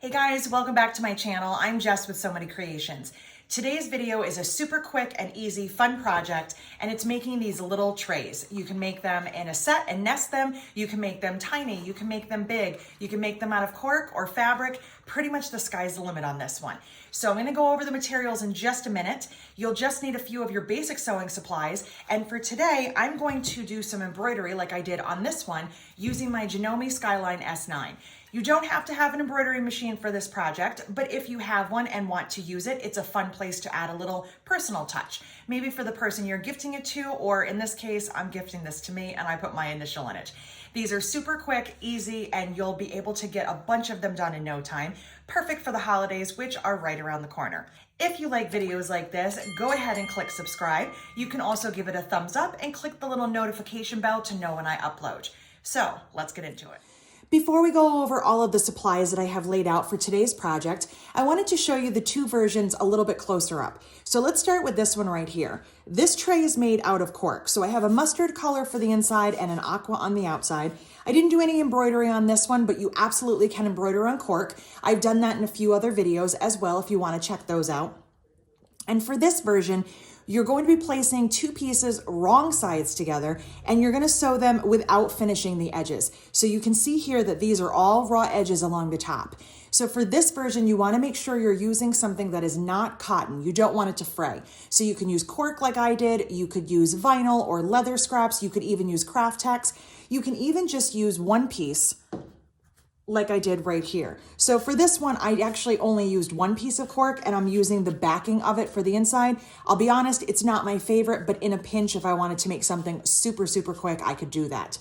Hey guys, welcome back to my channel. I'm Jess with So Many Creations. Today's video is a super quick and easy fun project, and it's making these little trays. You can make them in a set and nest them. You can make them tiny, you can make them big, you can make them out of cork or fabric. Pretty much the sky's the limit on this one. So I'm gonna go over the materials in just a minute. You'll just need a few of your basic sewing supplies. And for today, I'm going to do some embroidery like I did on this one using my Janome Skyline S9. You don't have to have an embroidery machine for this project, but if you have one and want to use it, it's a fun place to add a little personal touch. Maybe for the person you're gifting it to, or in this case, I'm gifting this to me and I put my initial in it. These are super quick, easy, and you'll be able to get a bunch of them done in no time. Perfect for the holidays, which are right around the corner. If you like videos like this, go ahead and click subscribe. You can also give it a thumbs up and click the little notification bell to know when I upload. So let's get into it. Before we go over all of the supplies that I have laid out for today's project, I wanted to show you the two versions a little bit closer up. So let's start with this one right here. This tray is made out of cork. So I have a mustard color for the inside and an aqua on the outside. I didn't do any embroidery on this one, but you absolutely can embroider on cork. I've done that in a few other videos as well if you want to check those out. And for this version, you're going to be placing two pieces wrong sides together, and you're going to sew them without finishing the edges. So you can see here that these are all raw edges along the top. So for this version, you want to make sure you're using something that is not cotton. You don't want it to fray. So you can use cork like I did. You could use vinyl or leather scraps. You could even use craft tex. You can even just use one piece like I did right here. So for this one, I actually only used one piece of cork, and I'm using the backing of it for the inside. I'll be honest, it's not my favorite, but in a pinch, if I wanted to make something super, super quick, I could do that.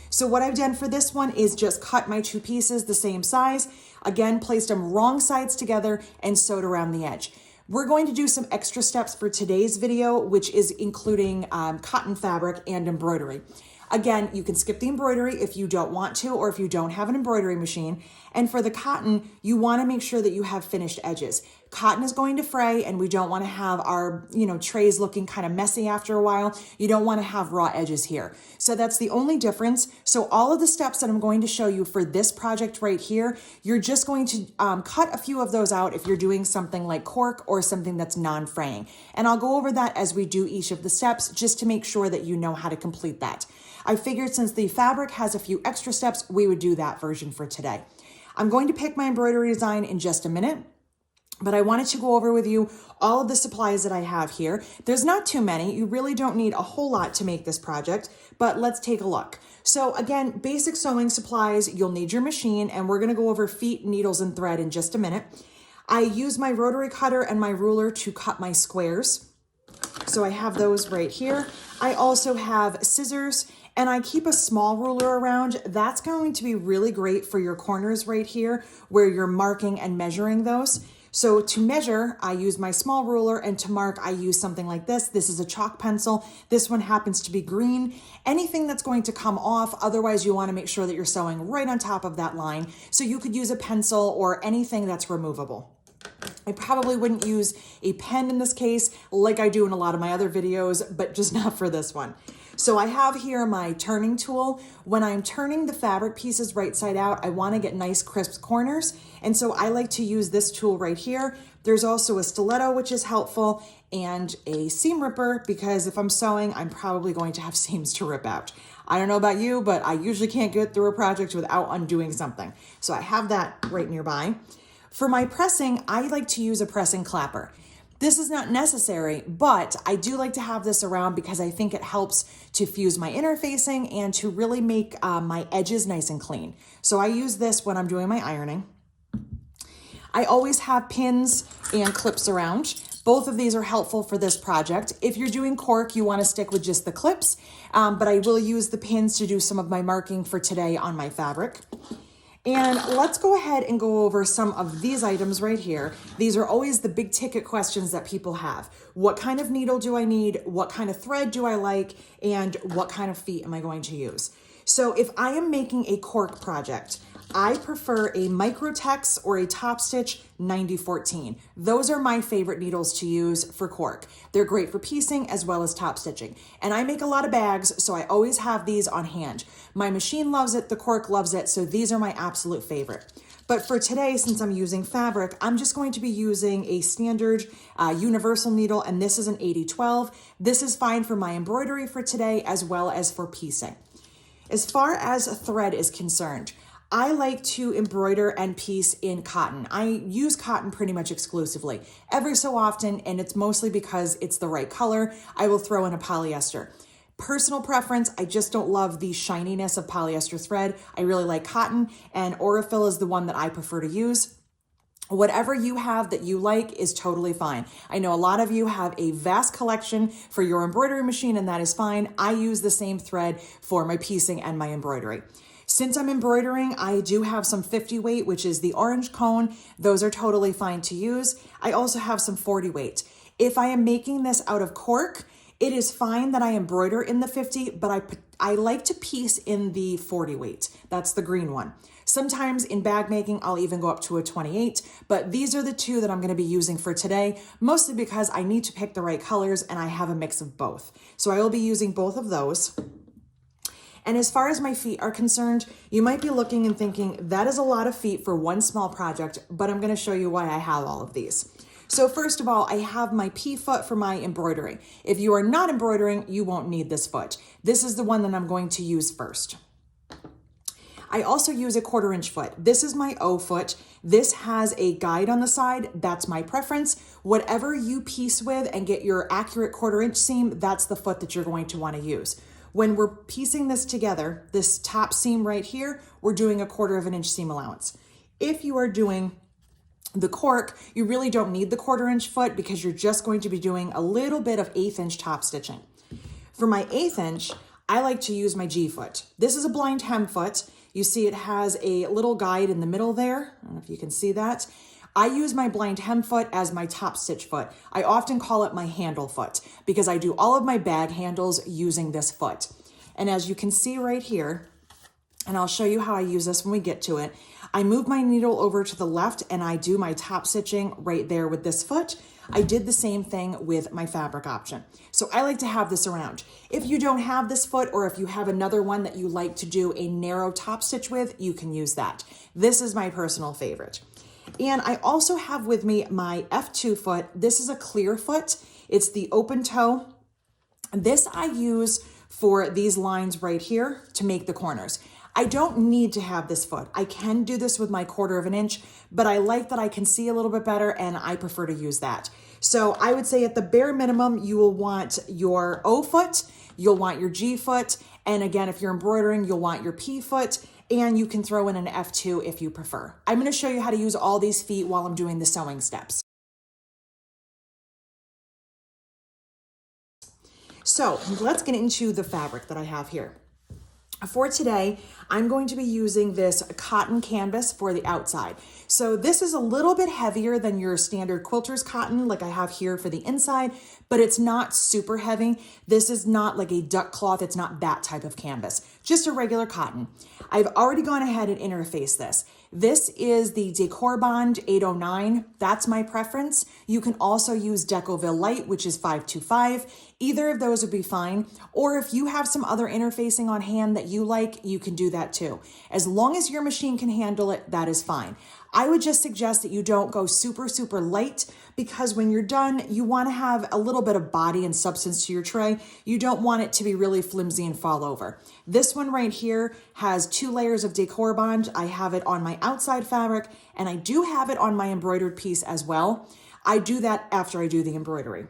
So what I've done for this one is just cut my two pieces the same size. Again, placed them wrong sides together and sewed around the edge. We're going to do some extra steps for today's video, which is including cotton fabric and embroidery. Again, you can skip the embroidery if you don't want to, or if you don't have an embroidery machine. And for the cotton, you want to make sure that you have finished edges. Cotton is going to fray, and we don't want to have our, trays looking kind of messy after a while. You don't want to have raw edges here. So that's the only difference. So all of the steps that I'm going to show you for this project right here, you're just going to cut a few of those out if you're doing something like cork or something that's non-fraying. And I'll go over that as we do each of the steps, just to make sure that you know how to complete that. I figured since the fabric has a few extra steps, we would do that version for today. I'm going to pick my embroidery design in just a minute, but I wanted to go over with you all of the supplies that I have here. There's not too many. You really don't need a whole lot to make this project, but let's take a look. So again, basic sewing supplies, you'll need your machine, and we're gonna go over feet, needles, and thread in just a minute. I use my rotary cutter and my ruler to cut my squares. So I have those right here. I also have scissors, and I keep a small ruler around. That's going to be really great for your corners right here where you're marking and measuring those. So to measure, I use my small ruler, and to mark, I use something like this. This is a chalk pencil. This one happens to be green. Anything that's going to come off, otherwise you want to make sure that you're sewing right on top of that line. So you could use a pencil or anything that's removable. I probably wouldn't use a pen in this case like I do in a lot of my other videos, but just not for this one. So I have here my turning tool. When I'm turning the fabric pieces right side out, I want to get nice crisp corners. And so I like to use this tool right here. There's also a stiletto, which is helpful, and a seam ripper, because if I'm sewing, I'm probably going to have seams to rip out. I don't know about you, but I usually can't get through a project without undoing something. So I have that right nearby. For my pressing, I like to use a pressing clapper. This is not necessary, but I do like to have this around because I think it helps to fuse my interfacing and to really make my edges nice and clean. So I use this when I'm doing my ironing. I always have pins and clips around. Both of these are helpful for this project. If you're doing cork, you want to stick with just the clips, but I will use the pins to do some of my marking for today on my fabric. And let's go ahead and go over some of these items right here. These are always the big ticket questions that people have. What kind of needle do I need? What kind of thread do I like? And what kind of feet am I going to use? So if I am making a cork project, I prefer a Microtex or a Top Stitch 9014. Those are my favorite needles to use for cork. They're great for piecing as well as top stitching. And I make a lot of bags, so I always have these on hand. My machine loves it, the cork loves it, so these are my absolute favorite. But for today, since I'm using fabric, I'm just going to be using a standard universal needle, and this is an 80-12. This is fine for my embroidery for today as well as for piecing. As far as thread is concerned, I like to embroider and piece in cotton. I use cotton pretty much exclusively. Every so often, and it's mostly because it's the right color, I will throw in a polyester. Personal preference, I just don't love the shininess of polyester thread. I really like cotton, and Aurifil is the one that I prefer to use. Whatever you have that you like is totally fine. I know a lot of you have a vast collection for your embroidery machine, and that is fine. I use the same thread for my piecing and my embroidery. Since I'm embroidering, I do have some 50 weight, which is the orange cone. Those are totally fine to use. I also have some 40 weight. If I am making this out of cork, it is fine that I embroider in the 50, but I like to piece in the 40 weight. That's the green one. Sometimes in bag making, I'll even go up to a 28, but these are the two that I'm gonna be using for today, mostly because I need to pick the right colors and I have a mix of both. So I will be using both of those. And as far as my feet are concerned, you might be looking and thinking, that is a lot of feet for one small project, but I'm gonna show you why I have all of these. So first of all, I have my P foot for my embroidery. If you are not embroidering, you won't need this foot. This is the one that I'm going to use first. I also use a 1/4 inch foot. This is my O foot. This has a guide on the side. That's my preference. Whatever you piece with and get your accurate 1/4 inch seam, that's the foot that you're going to want to use. When we're piecing this together, this top seam right here, we're doing a 1/4 inch seam allowance. If you are doing the cork, you really don't need the 1/4 inch foot because you're just going to be doing a little bit of 1/8 inch top stitching. For my 1/8 inch, I like to use my G foot. This is a blind hem foot. You see it has a little guide in the middle there. I don't know if you can see that. I use my blind hem foot as my top stitch foot. I often call it my handle foot because I do all of my bag handles using this foot. And as you can see right here, and I'll show you how I use this when we get to it, I move my needle over to the left and I do my top stitching right there with this foot. I did the same thing with my fabric option. So I like to have this around. If you don't have this foot, or if you have another one that you like to do a narrow top stitch with, you can use that. This is my personal favorite. And I also have with me my F2 foot. This is a clear foot. It's the open toe. This I use for these lines right here to make the corners. I don't need to have this foot. I can do this with my 1/4 inch, but I like that I can see a little bit better and I prefer to use that. So I would say at the bare minimum, you will want your O foot, you'll want your G foot, and again, if you're embroidering, you'll want your P foot, and you can throw in an F2 if you prefer. I'm gonna show you how to use all these feet while I'm doing the sewing steps. So let's get into the fabric that I have here. For today, I'm going to be using this cotton canvas for the outside. So this is a little bit heavier than your standard quilter's cotton like I have here for the inside, but it's not super heavy. This is not like a duck cloth. It's not that type of canvas, just a regular cotton. I've already gone ahead and interfaced this. This is the Decor Bond 809. That's my preference. You can also use Decoville Light, which is 525. Either of those would be fine. Or if you have some other interfacing on hand that you like, you can do that too. As long as your machine can handle it, that is fine. I would just suggest that you don't go super, super light, because when you're done, you want to have a little bit of body and substance to your tray. You don't want it to be really flimsy and fall over. This one right here has 2 layers of Decor Bond. I have it on my outside fabric, and I do have it on my embroidered piece as well. I do that after I do the embroidery.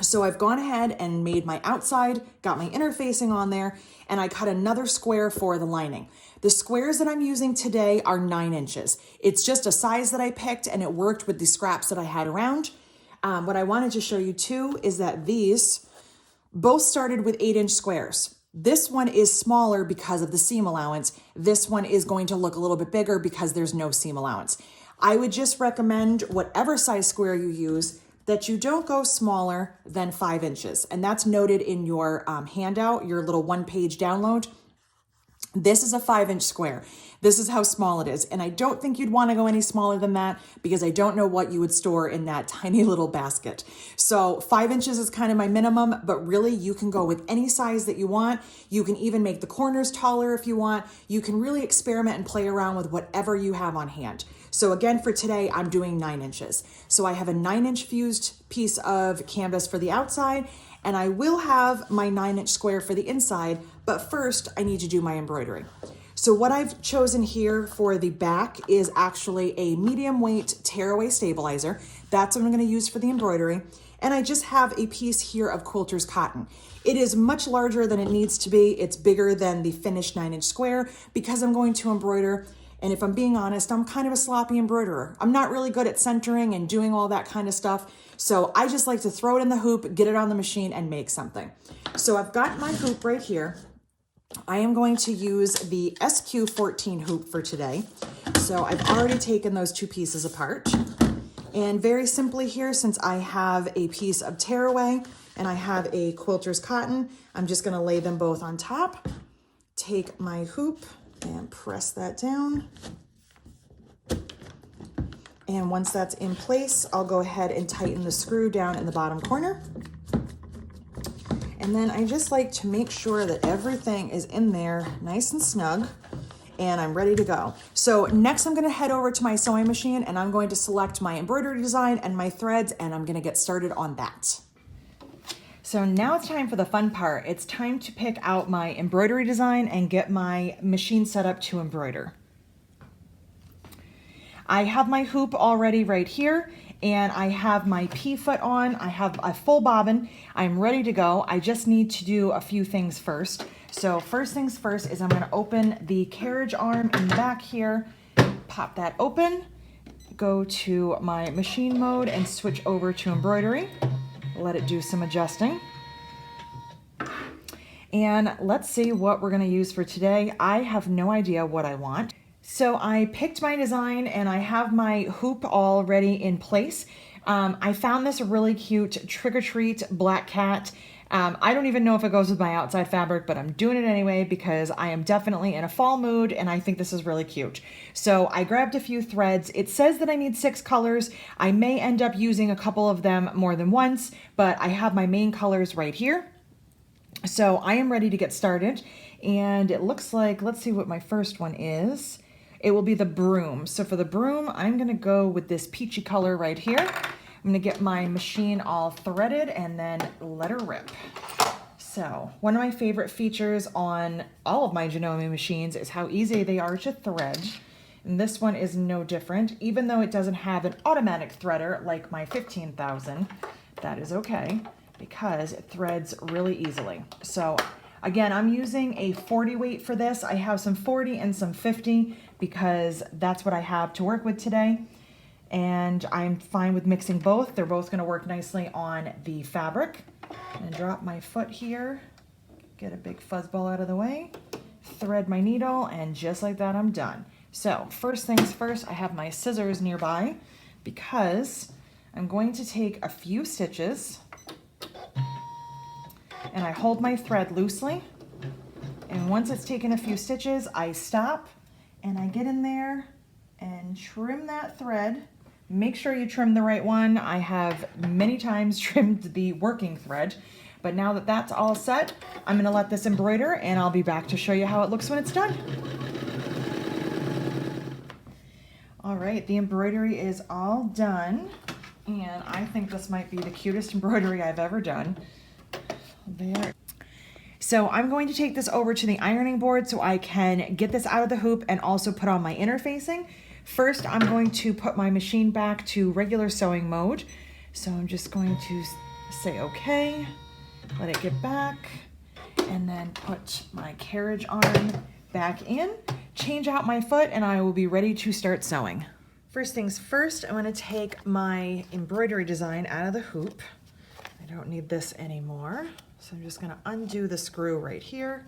So I've gone ahead and made my outside, got my interfacing on there, and I cut another square for the lining. The squares that I'm using today are 9 inches. It's just a size that I picked and it worked with the scraps that I had around. What I wanted to show you too is that these both started with 8-inch squares. This one is smaller because of the seam allowance. This one is going to look a little bit bigger because there's no seam allowance. I would just recommend whatever size square you use, that you don't go smaller than 5 inches. And that's noted in your handout, your little 1-page download. This is a 5-inch square. This is how small it is. And I don't think you'd want to go any smaller than that because I don't know what you would store in that tiny little basket. So 5 inches is kind of my minimum, but really you can go with any size that you want. You can even make the corners taller if you want. You can really experiment and play around with whatever you have on hand. So again, for today, I'm doing 9 inches. So I have a 9-inch fused piece of canvas for the outside, and I will have my 9-inch square for the inside, but first I need to do my embroidery. So what I've chosen here for the back is actually a medium weight tearaway stabilizer. That's what I'm gonna use for the embroidery. And I just have a piece here of quilter's cotton. It is much larger than it needs to be. It's bigger than the finished 9-inch square because I'm going to embroider. And if I'm being honest, I'm kind of a sloppy embroiderer. I'm not really good at centering and doing all that kind of stuff. So I just like to throw it in the hoop, get it on the machine, and make something. So I've got my hoop right here. I am going to use the SQ14 hoop for today. So I've already taken those 2 pieces apart. And very simply here, since I have a piece of tearaway and I have a quilter's cotton, I'm just gonna lay them both on top, take my hoop and press that down. And once that's in place, I'll go ahead and tighten the screw down in the bottom corner. And then I just like to make sure that everything is in there nice and snug, and I'm ready to go. So next I'm gonna head over to my sewing machine and I'm going to select my embroidery design and my threads, and I'm gonna get started on that. So now it's time for the fun part. It's time to pick out my embroidery design and get my machine set up to embroider. I have my hoop already right here, and I have my P-foot on. I have a full bobbin. I'm ready to go. I just need to do a few things first. So first things first is I'm gonna open the carriage arm in the back here, pop that open, go to my machine mode and switch over to embroidery. Let it do some adjusting. And let's see what we're gonna use for today. I have no idea what I want. So I picked my design and I have my hoop already in place. I found this really cute Trick or Treat black cat. I don't even know if it goes with my outside fabric, but I'm doing it anyway because I am definitely in a fall mood and I think this is really cute. So I grabbed a few threads. It says that I need 6 colors. I may end up using a couple of them more than once, but I have my main colors right here. So I am ready to get started. And it looks like, let's see what my first one is. It will be the broom. So for the broom, I'm gonna go with this peachy color right here. I'm gonna get my machine all threaded and then let her rip. So one of my favorite features on all of my Janome machines is how easy they are to thread. And this one is no different. Even though it doesn't have an automatic threader like my 15,000, that is okay because it threads really easily. So again, I'm using a 40 weight for this. I have some 40 and some 50 because that's what I have to work with today. And I'm fine with mixing both. They're both gonna work nicely on the fabric. And drop my foot here, get a big fuzzball out of the way, thread my needle, and just like that, I'm done. So first things first, I have my scissors nearby because I'm going to take a few stitches and I hold my thread loosely. And once it's taken a few stitches, I stop and I get in there and trim that thread. Make sure you trim the right one. I have many times trimmed the working thread, but now that that's all set, I'm gonna let this embroider and I'll be back to show you how it looks when it's done. All right, the embroidery is all done, and I think this might be the cutest embroidery I've ever done. There. So I'm going to take this over to the ironing board so I can get this out of the hoop and also put on my interfacing. First, I'm going to put my machine back to regular sewing mode. So I'm just going to say okay, let it get back, and then put my carriage arm back in, change out my foot, and I will be ready to start sewing. First things first, I'm going to take my embroidery design out of the hoop. I don't need this anymore. So I'm just going to undo the screw right here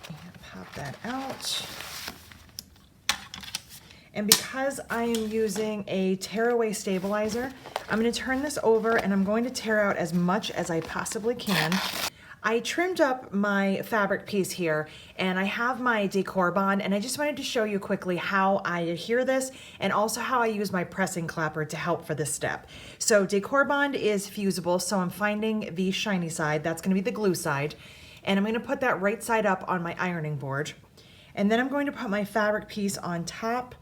and pop that out. And because I am using a tearaway stabilizer, I'm going to turn this over and I'm going to tear out as much as I possibly can. I trimmed up my fabric piece here and I have my decor bond, and I just wanted to show you quickly how I adhere this and also how I use my pressing clapper to help for this step. So decor bond is fusible, so I'm finding the shiny side, that's gonna be the glue side, and I'm gonna put that right side up on my ironing board. And then I'm going to put my fabric piece on top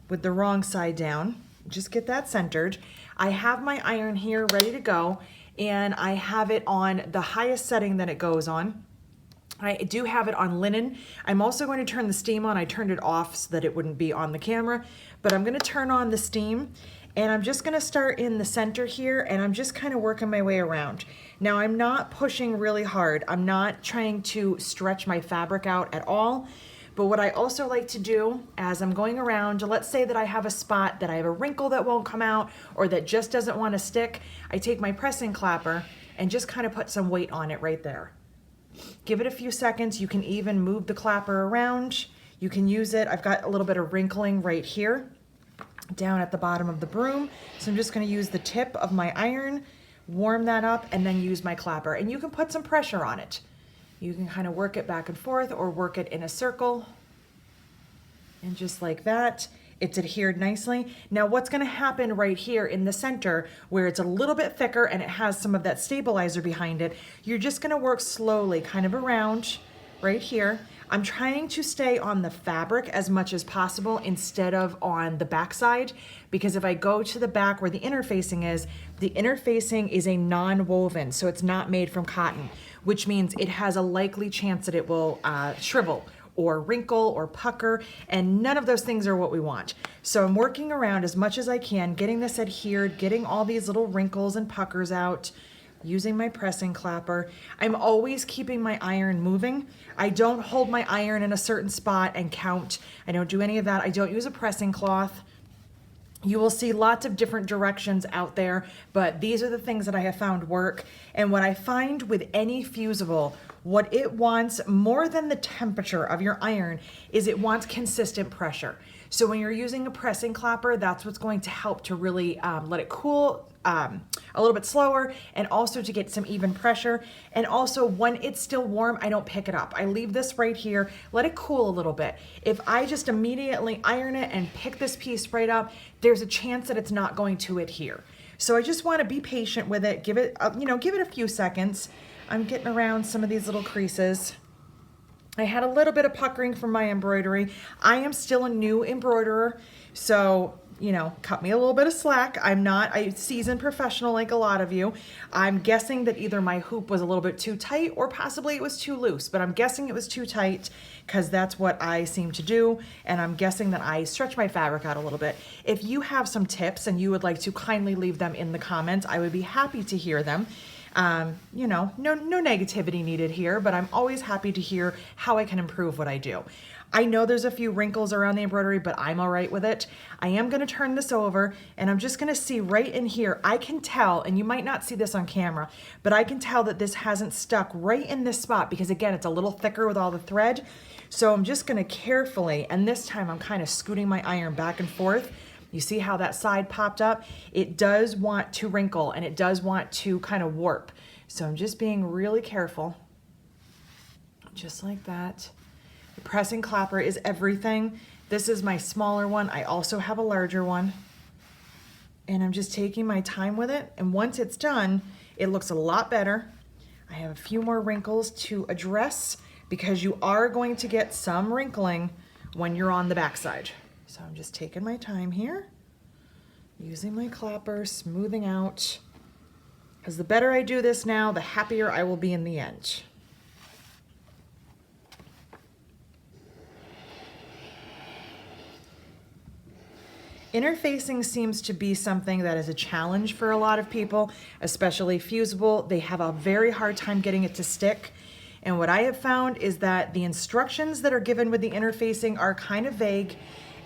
with the wrong side down. Just get that centered. I have my iron here ready to go, and I have it on the highest setting that it goes on. I do have it on linen. I'm also going to turn the steam on. I turned it off so that it wouldn't be on the camera, but I'm gonna turn on the steam, and I'm just gonna start in the center here, and I'm just kind of working my way around. Now I'm not pushing really hard. I'm not trying to stretch my fabric out at all. But what I also like to do as I'm going around, let's say that I have a spot that I have a wrinkle that won't come out or that just doesn't want to stick, I take my pressing clapper and just kind of put some weight on it right there. Give it a few seconds. You can even move the clapper around. You can use it. I've got a little bit of wrinkling right here down at the bottom of the broom. So I'm just going to use the tip of my iron, warm that up, and then use my clapper. And you can put some pressure on it. You can kind of work it back and forth or work it in a circle. And just like that, it's adhered nicely. Now what's gonna happen right here in the center where it's a little bit thicker and it has some of that stabilizer behind it, you're just gonna work slowly kind of around right here. I'm trying to stay on the fabric as much as possible instead of on the back side, because if I go to the back where the interfacing is, the interfacing is a non-woven, so it's not made from cotton, which means it has a likely chance that it will shrivel or wrinkle or pucker, and none of those things are what we want. So I'm working around as much as I can, getting this adhered, getting all these little wrinkles and puckers out, using my pressing clapper. I'm always keeping my iron moving. I don't hold my iron in a certain spot and count. I don't do any of that. I don't use a pressing cloth. You will see lots of different directions out there, but these are the things that I have found work. And what I find with any fusible, what it wants more than the temperature of your iron is it wants consistent pressure. So when you're using a pressing clapper, that's what's going to help to really let it cool a little bit slower, and also to get some even pressure. And also when it's still warm, I don't pick it up. I leave this right here, let it cool a little bit. If I just immediately iron it and pick this piece right up, there's a chance that it's not going to adhere. So I just want to be patient with it, give it, give it a few seconds. I'm getting around some of these little creases. I had a little bit of puckering from my embroidery. I am still a new embroiderer, so cut me a little bit of slack. I'm not a seasoned professional like a lot of you. I'm guessing that either my hoop was a little bit too tight or possibly it was too loose, but I'm guessing it was too tight because that's what I seem to do, and I'm guessing that I stretch my fabric out a little bit. If you have some tips and you would like to kindly leave them in the comments, I would be happy to hear them. No negativity needed here, but I'm always happy to hear how I can improve what I do. I know there's a few wrinkles around the embroidery, but I'm all right with it. I am gonna turn this over, and I'm just gonna see right in here, I can tell, and you might not see this on camera, but I can tell that this hasn't stuck right in this spot because again, it's a little thicker with all the thread. So I'm just gonna carefully, and this time I'm kind of scooting my iron back and forth. You see how that side popped up? It does want to wrinkle and it does want to kind of warp. So I'm just being really careful, just like that. The pressing clapper is everything. This is my smaller one. I also have a larger one. And I'm just taking my time with it. And once it's done, it looks a lot better. I have a few more wrinkles to address because you are going to get some wrinkling when you're on the backside. So I'm just taking my time here, using my clapper, smoothing out. Because the better I do this now, the happier I will be in the end. Interfacing seems to be something that is a challenge for a lot of people, especially fusible. They have a very hard time getting it to stick. And what I have found is that the instructions that are given with the interfacing are kind of vague,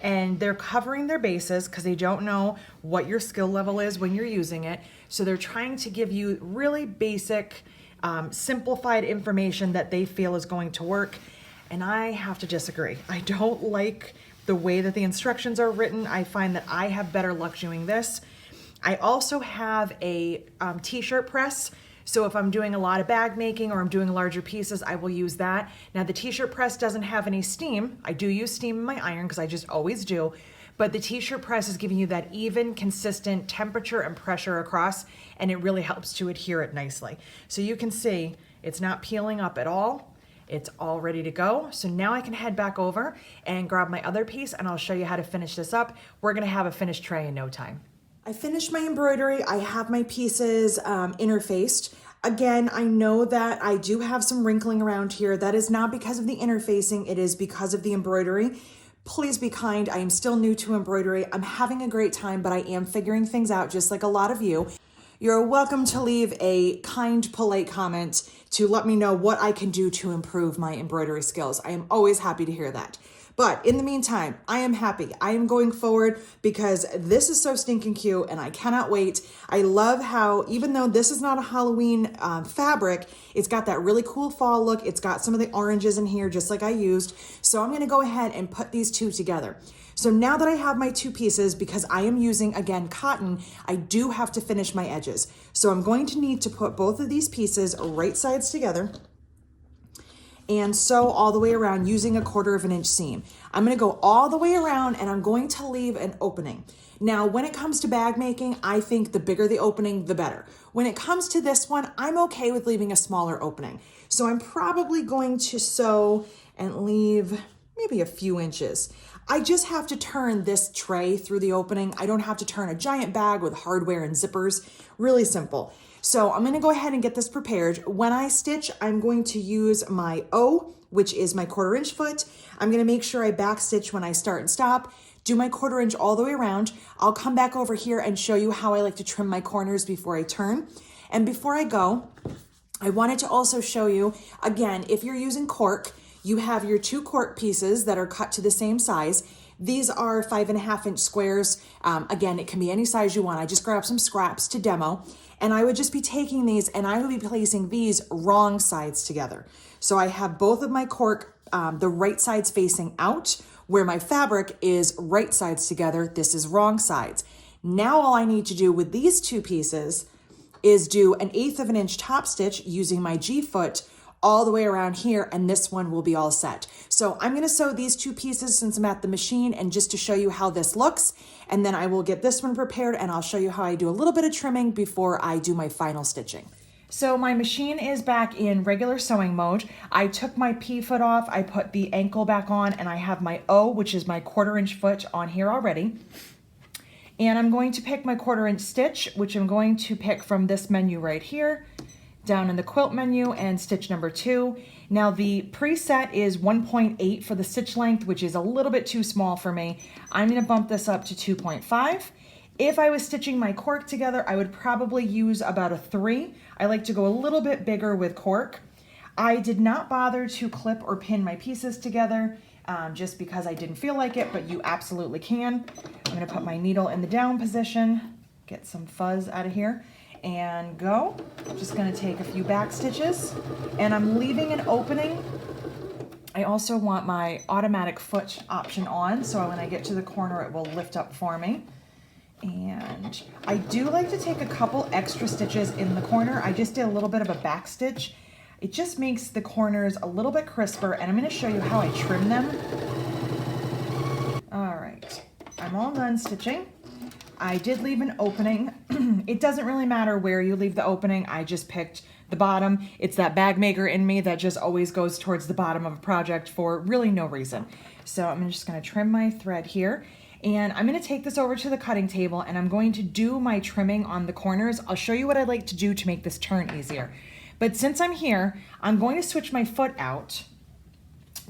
and they're covering their bases because they don't know what your skill level is when you're using it. So they're trying to give you really basic, simplified information that they feel is going to work. And I have to disagree. I don't like the way that the instructions are written. I find that I have better luck doing this. I also have a t-shirt press, So if I'm doing a lot of bag making or I'm doing larger pieces, I will use that. Now the t-shirt press doesn't have any steam. I do use steam in my iron because I just always do. But the t-shirt press is giving you that even, consistent temperature and pressure across, and it really helps to adhere it nicely. So you can see it's not peeling up at all. It's all ready to go. So now I can head back over and grab my other piece and I'll show you how to finish this up. We're gonna have a finished tray in no time. I finished my embroidery. I have my pieces interfaced. Again, I know that I do have some wrinkling around here. That is not because of the interfacing, it is because of the embroidery. Please be kind. I am still new to embroidery. I'm having a great time, but I am figuring things out just like a lot of you. You're welcome to leave a kind, polite comment to let me know what I can do to improve my embroidery skills. I am always happy to hear that. But in the meantime, I am happy. I am going forward because this is so stinking cute and I cannot wait. I love how, even though this is not a Halloween fabric, it's got that really cool fall look. It's got some of the oranges in here just like I used. So I'm gonna go ahead and put these two together. So now that I have my two pieces, because I am using, again, cotton, I do have to finish my edges. So I'm going to need to put both of these pieces right sides together and sew all the way around using a 1/4 of an inch seam. I'm gonna go all the way around and I'm going to leave an opening. Now, when it comes to bag making, I think the bigger the opening, the better. When it comes to this one, I'm okay with leaving a smaller opening. So I'm probably going to sew and leave maybe a few inches. I just have to turn this tray through the opening. I don't have to turn a giant bag with hardware and zippers. Really simple. So I'm gonna go ahead and get this prepared. When I stitch, I'm going to use my O, which is my 1/4 inch foot. I'm gonna make sure I back stitch when I start and stop, do my 1/4 inch all the way around. I'll come back over here and show you how I like to trim my corners before I turn. And before I go, I wanted to also show you, again, if you're using cork, you have your 2 cork pieces that are cut to the same size. These are 5.5 inch squares. Again, it can be any size you want. I just grabbed some scraps to demo. And I would just be taking these and I would be placing these wrong sides together. So I have both of my cork, the right sides facing out, where my fabric is right sides together. This is wrong sides. Now all I need to do with these 2 pieces is do an 1/8 of an inch top stitch using my G foot all the way around here, and this one will be all set. So I'm gonna sew these 2 pieces since I'm at the machine and just to show you how this looks, and then I will get this one prepared and I'll show you how I do a little bit of trimming before I do my final stitching. So my machine is back in regular sewing mode. I took my P foot off, I put the ankle back on, and I have my O, which is my 1/4 inch foot, on here already. And I'm going to pick my 1/4 inch stitch, which I'm going to pick from this menu right here, down in the quilt menu, and stitch number 2. Now the preset is 1.8 for the stitch length, which is a little bit too small for me. I'm gonna bump this up to 2.5. If I was stitching my cork together, I would probably use about a 3. I like to go a little bit bigger with cork. I did not bother to clip or pin my pieces together just because I didn't feel like it, but you absolutely can. I'm gonna put my needle in the down position, get some fuzz out of here, and go. I'm just gonna take a few back stitches, and I'm leaving an opening. I also want my automatic foot option on, so when I get to the corner, it will lift up for me. And I do like to take a couple extra stitches in the corner. I just did a little bit of a back stitch. It just makes the corners a little bit crisper, and I'm gonna show you how I trim them. All right, I'm all done stitching. I did leave an opening. It doesn't really matter where you leave the opening. I just picked the bottom. It's that bag maker in me that just always goes towards the bottom of a project for really no reason. So I'm just gonna trim my thread here, and I'm gonna take this over to the cutting table and I'm going to do my trimming on the corners. I'll show you what I like to do to make this turn easier. But since I'm here, I'm going to switch my foot out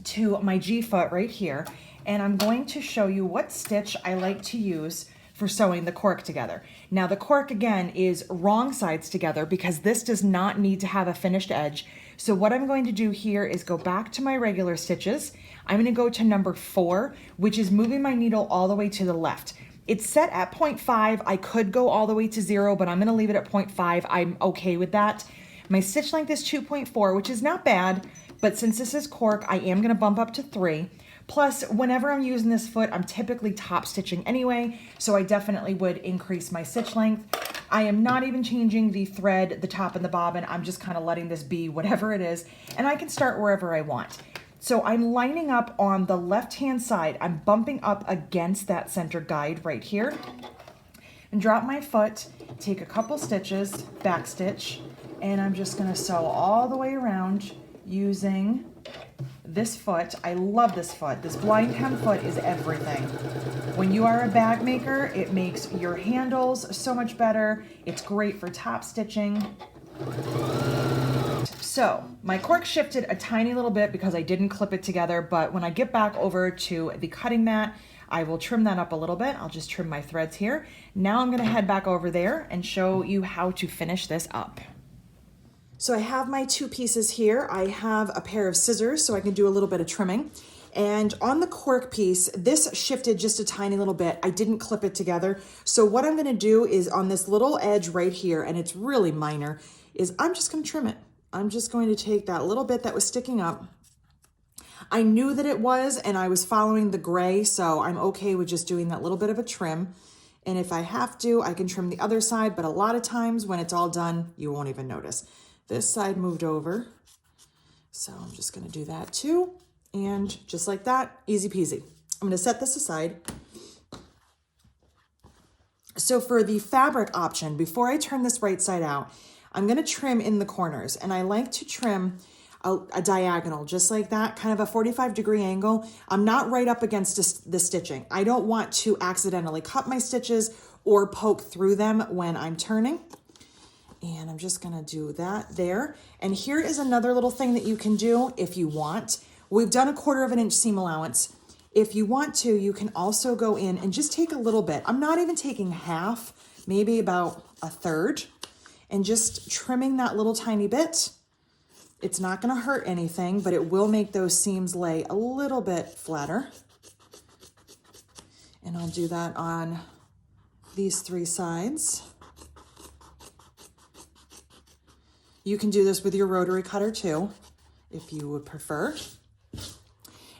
to my G foot right here, and I'm going to show you what stitch I like to use for sewing the cork together. Now the cork, again, is wrong sides together because this does not need to have a finished edge. So what I'm going to do here is go back to my regular stitches. I'm gonna go to number 4, which is moving my needle all the way to the left. It's set at 0.5. I could go all the way to 0, but I'm gonna leave it at 0.5. I'm okay with that. My stitch length is 2.4, which is not bad, but since this is cork, I am gonna bump up to 3. Plus, whenever I'm using this foot, I'm typically top stitching anyway, so I definitely would increase my stitch length. I am not even changing the thread, the top and the bobbin. I'm just kind of letting this be whatever it is, and I can start wherever I want. So I'm lining up on the left-hand side. I'm bumping up against that center guide right here, and drop my foot, take a couple stitches, back stitch, and I'm just gonna sew all the way around using this foot. I love this foot. This blind hem foot is everything. When you are a bag maker, it makes your handles so much better. It's great for top stitching. So my cork shifted a tiny little bit because I didn't clip it together, but when I get back over to the cutting mat, I will trim that up a little bit. I'll just trim my threads here. Now I'm gonna head back over there and show you how to finish this up. So I have my two pieces here. I have a pair of scissors so I can do a little bit of trimming. And on the cork piece, this shifted just a tiny little bit. I didn't clip it together. So what I'm gonna do is on this little edge right here, and it's really minor, is I'm just gonna trim it. I'm just going to take that little bit that was sticking up. I knew that it was, and I was following the gray, so I'm okay with just doing that little bit of a trim. And if I have to, I can trim the other side, but a lot of times when it's all done, you won't even notice. This side moved over, so I'm just gonna do that too. And just like that, easy peasy. I'm gonna set this aside. So for the fabric option, before I turn this right side out, I'm gonna trim in the corners, and I like to trim a diagonal, just like that, kind of a 45-degree angle. I'm not right up against the stitching. I don't want to accidentally cut my stitches or poke through them when I'm turning. And I'm just gonna do that there. And here is another little thing that you can do if you want. We've done a 1/4 of an inch seam allowance. If you want to, you can also go in and just take a little bit. I'm not even taking half, maybe about a 1/3, and just trimming that little tiny bit. It's not gonna hurt anything, but it will make those seams lay a little bit flatter. And I'll do that on these 3 sides. You can do this with your rotary cutter too, if you would prefer.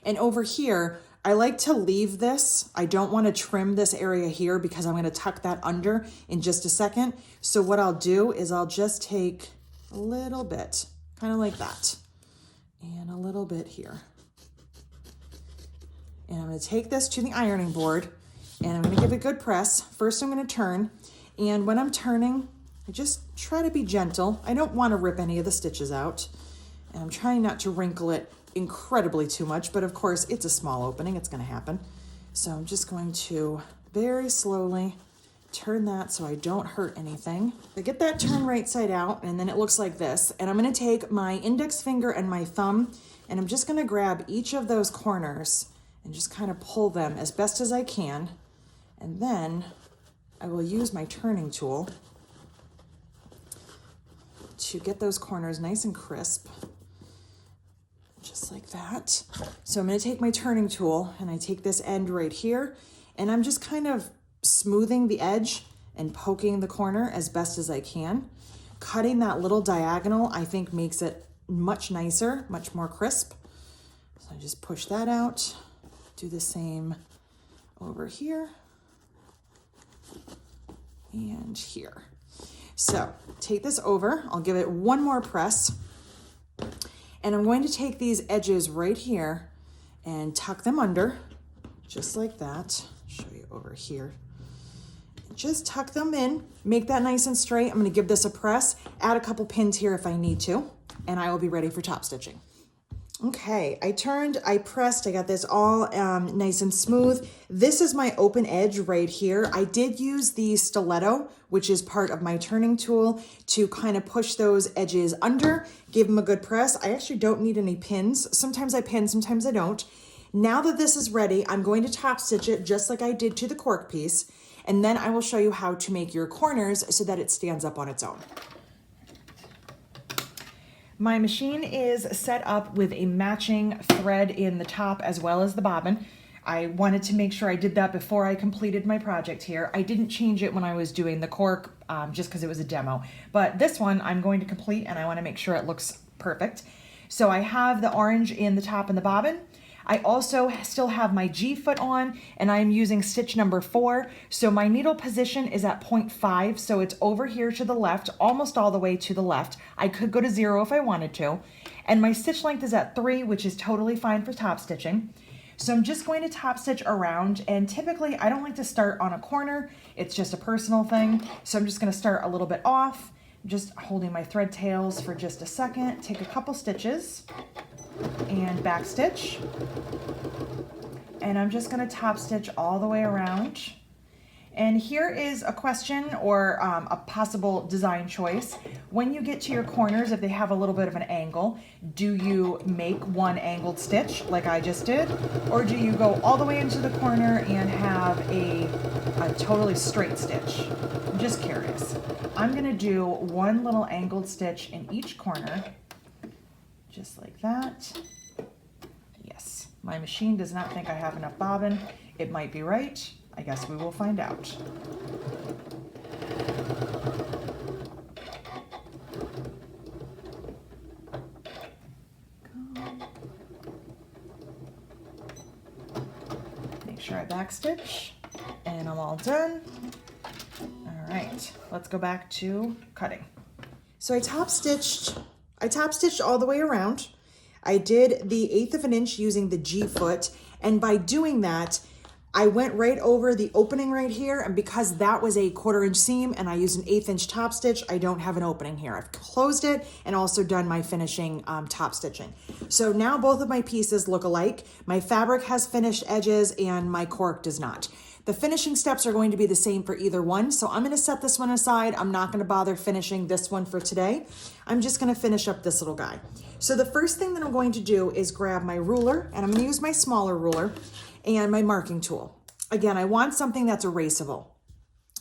And over here, I like to leave this. I don't want to trim this area here because I'm going to tuck that under in just a second. So what I'll do is I'll just take a little bit, kind of like that, and a little bit here. And I'm going to take this to the ironing board, and I'm going to give it a good press. First, I'm going to turn, and when I'm turning, I just try to be gentle. I don't want to rip any of the stitches out, and I'm trying not to wrinkle it incredibly too much, but of course it's a small opening, it's going to happen. So I'm just going to very slowly turn that so I don't hurt anything. I get that turn right side out, and then it looks like this. And I'm going to take my index finger and my thumb, and I'm just going to grab each of those corners and just kind of pull them as best as I can. And then I will use my turning tool to get those corners nice and crisp, just like that. So I'm going to take my turning tool, and I take this end right here, and I'm just kind of smoothing the edge and poking the corner as best as I can. Cutting that little diagonal, I think, makes it much nicer, much more crisp. So I just push that out, do the same over here and here. So take this over, I'll give it one more press, and I'm going to take these edges right here and tuck them under, just like that. Show you over here. Just tuck them in, make that nice and straight. I'm gonna give this a press, add a couple pins here if I need to, and I will be ready for top stitching. Okay, I turned, I pressed, I got this all nice and smooth. This is my open edge right here. I did use the stiletto, which is part of my turning tool, to kind of push those edges under, give them a good press. I actually don't need any pins. Sometimes I pin, sometimes I don't. Now that this is ready, I'm going to top stitch it just like I did to the cork piece, and then I will show you how to make your corners so that it stands up on its own. My machine is set up with a matching thread in the top as well as the bobbin. I wanted to make sure I did that before I completed my project here. I didn't change it when I was doing the cork just because it was a demo. But this one I'm going to complete, and I want to make sure it looks perfect. So I have the orange in the top and the bobbin. I also still have my G foot on, and I'm using stitch number 4. So my needle position is at 0.5, so it's over here to the left, almost all the way to the left. I could go to 0 if I wanted to. And my stitch length is at 3, which is totally fine for top stitching. So I'm just going to top stitch around, and typically I don't like to start on a corner. It's just a personal thing. So I'm just gonna start a little bit off, just holding my thread tails for just a second, take a couple stitches and back stitch. And I'm just gonna top stitch all the way around. And here is a question or a possible design choice. When you get to your corners, if they have a little bit of an angle, do you make one angled stitch like I just did? Or do you go all the way into the corner and have a totally straight stitch? I'm just curious. I'm gonna do one little angled stitch in each corner, just like that. Yes, my machine does not think I have enough bobbin. It might be right. I guess we will find out. Make sure I backstitch, and I'm all done. All right, let's go back to cutting. So I top stitched all the way around. I did the 1/8 of an inch using the G foot, and by doing that, I went right over the opening right here, and because that was a 1/4 inch seam and I used an 1/8 inch top stitch, I don't have an opening here. I've closed it and also done my finishing top stitching. So now both of my pieces look alike. My fabric has finished edges and my cork does not. The finishing steps are going to be the same for either one, so I'm gonna set this one aside. I'm not gonna bother finishing this one for today. I'm just gonna finish up this little guy. So the first thing that I'm going to do is grab my ruler, and I'm gonna use my smaller ruler, and my marking tool. Again, I want something that's erasable.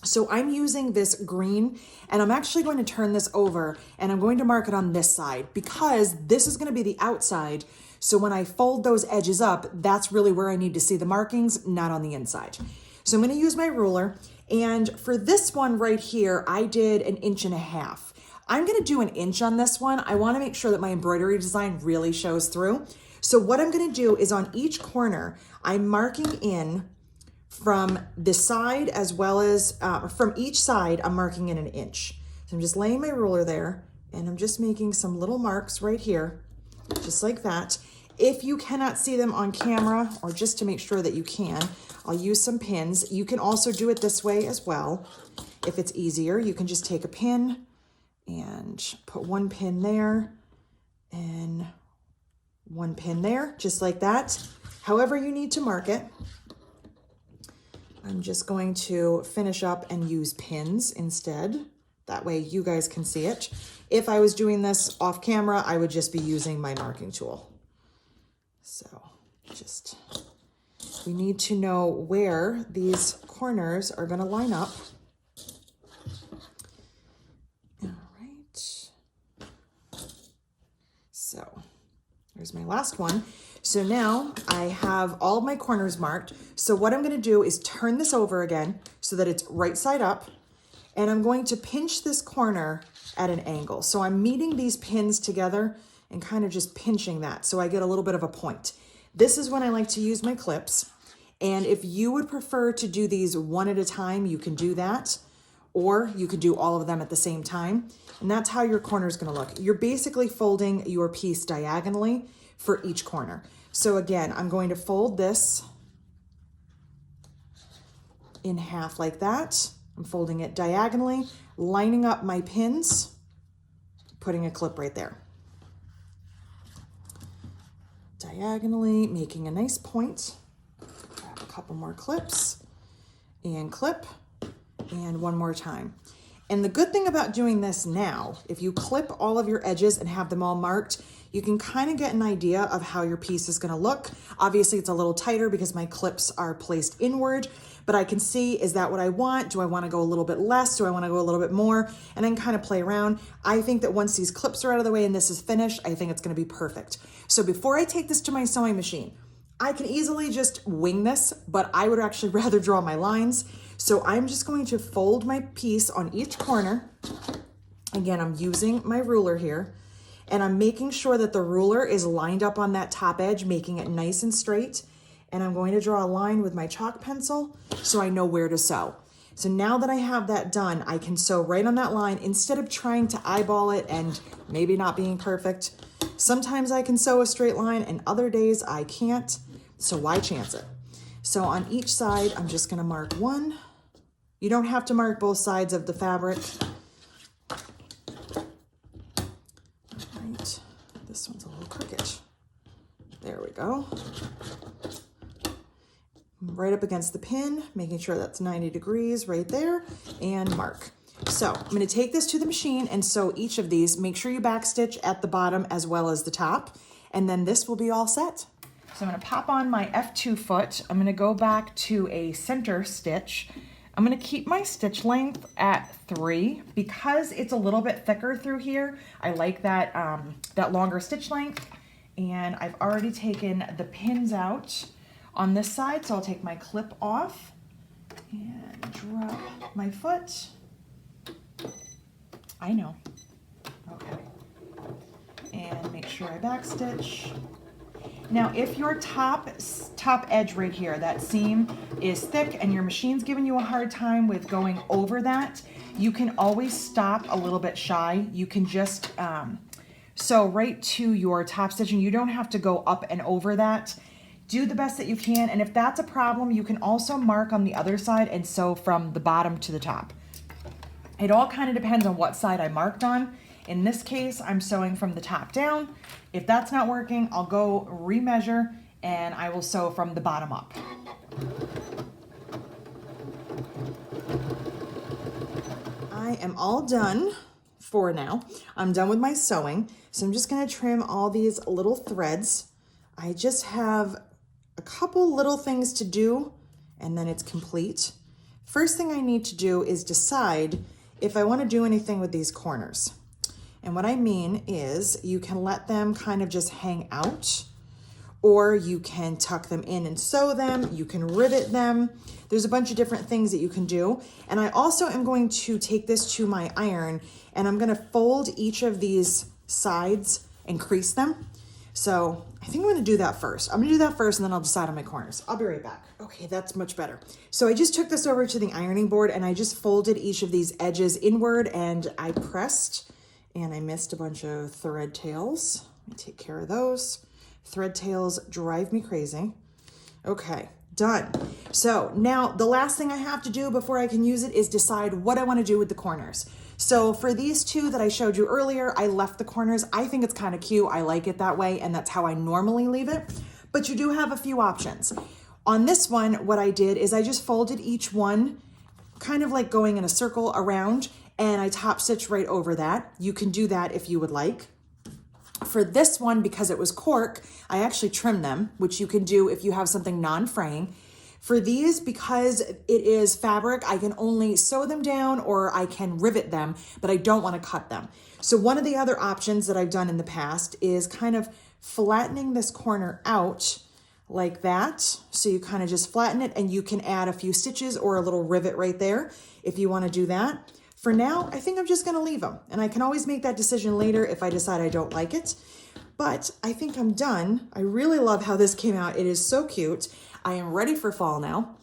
So I'm using this green, and I'm actually going to turn this over, and I'm going to mark it on this side because this is gonna be the outside. So when I fold those edges up, that's really where I need to see the markings, not on the inside. So I'm gonna use my ruler, and for this one right here, I did 1.5 inches. I'm gonna do 1 inch on this one. I wanna make sure that my embroidery design really shows through. So what I'm gonna do is on each corner, I'm marking in from the side as well as from each side, I'm marking in 1 inch. So I'm just laying my ruler there, and I'm just making some little marks right here, just like that. If you cannot see them on camera, or just to make sure that you can, I'll use some pins. You can also do it this way as well. If it's easier, you can just take a pin and put one pin there and one pin there, just like that. However you need to mark it. I'm just going to finish up and use pins instead. That way you guys can see it. If I was doing this off camera, I would just be using my marking tool. So just, we need to know where these corners are gonna line up. All right. So there's my last one. So now I have all of my corners marked. So what I'm gonna do is turn this over again so that it's right side up, and I'm going to pinch this corner at an angle. So I'm meeting these pins together and kind of just pinching that so I get a little bit of a point. This is when I like to use my clips. And if you would prefer to do these one at a time, you can do that, or you could do all of them at the same time. And that's how your corner is gonna look. You're basically folding your piece diagonally for each corner. So again, I'm going to fold this in half like that. I'm folding it diagonally, lining up my pins, putting a clip right there. Diagonally, making a nice point. Grab a couple more clips and clip, and one more time. And the good thing about doing this now, if you clip all of your edges and have them all marked, you can kind of get an idea of how your piece is gonna look. Obviously it's a little tighter because my clips are placed inward, but I can see, is that what I want? Do I wanna go a little bit less? Do I wanna go a little bit more? And then kind of play around. I think that once these clips are out of the way and this is finished, I think it's gonna be perfect. So before I take this to my sewing machine, I can easily just wing this, but I would actually rather draw my lines. So I'm just going to fold my piece on each corner. Again, I'm using my ruler here. And I'm making sure that the ruler is lined up on that top edge, making it nice and straight. And I'm going to draw a line with my chalk pencil so I know where to sew. So now that I have that done, I can sew right on that line instead of trying to eyeball it and maybe not being perfect. Sometimes I can sew a straight line and other days I can't, so why chance it? So on each side, I'm just gonna mark one. You don't have to mark both sides of the fabric. All right, this one's a little crooked. There we go. Right up against the pin, making sure that's 90 degrees right there, and mark. So I'm going to take this to the machine and sew each of these. Make sure you backstitch at the bottom as well as the top, and then this will be all set. So I'm going to pop on my F2 foot. I'm going to go back to a center stitch. I'm going to keep my stitch length at 3 because it's a little bit thicker through here. I like that, that longer stitch length, and I've already taken the pins out on this side, so I'll take my clip off and drop my foot. I know. Okay. And make sure I backstitch. Now, if your top edge right here, that seam is thick and your machine's giving you a hard time with going over that, you can always stop a little bit shy. You can just sew right to your top stitching. You don't have to go up and over that. Do the best that you can, and if that's a problem, you can also mark on the other side and sew from the bottom to the top. It all kind of depends on what side I marked on. In this case, I'm sewing from the top down. If that's not working, I'll go remeasure and I will sew from the bottom up. I am all done for now. I'm done with my sewing, so I'm just gonna trim all these little threads. I just have a couple little things to do and then it's complete. First thing I need to do is decide if I want to do anything with these corners. And what I mean is you can let them kind of just hang out, or you can tuck them in and sew them, you can rivet them. There's a bunch of different things that you can do. And I also am going to take this to my iron and I'm going to fold each of these sides and crease them. So I think I'm gonna do that first. I'm gonna do that first and then I'll decide on my corners. I'll be right back. Okay, that's much better. So I just took this over to the ironing board and I just folded each of these edges inward and I pressed, and I missed a bunch of thread tails. Let me take care of those. Thread tails drive me crazy. Okay, done. So now the last thing I have to do before I can use it is decide what I wanna do with the corners. So for these two that I showed you earlier, I left the corners. I think it's kind of cute. I like it that way, and that's how I normally leave it. But you do have a few options. On this one, what I did is I just folded each one, kind of like going in a circle around, and I top stitched right over that. You can do that if you would like. For this one, because it was cork, I actually trimmed them, which you can do if you have something non-fraying. For these, because it is fabric, I can only sew them down or I can rivet them, but I don't want to cut them. So one of the other options that I've done in the past is kind of flattening this corner out like that. So you kind of just flatten it and you can add a few stitches or a little rivet right there if you want to do that. For now, I think I'm just going to leave them, and I can always make that decision later if I decide I don't like it. But I think I'm done. I really love how this came out. It is so cute. I am ready for fall now.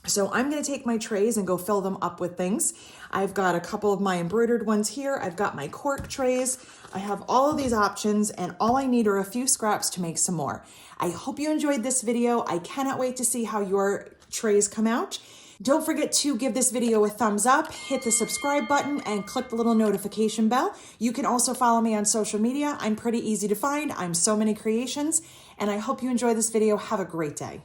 So I'm going to take my trays and go fill them up with things. I've got a couple of my embroidered ones here. I've got my cork trays. I have all of these options, and all I need are a few scraps to make some more. I hope you enjoyed this video. I cannot wait to see how your trays come out. Don't forget to give this video a thumbs up, hit the subscribe button, and click the little notification bell. You can also follow me on social media. I'm pretty easy to find. I'm So Many Creations, and I hope you enjoy this video. Have a great day.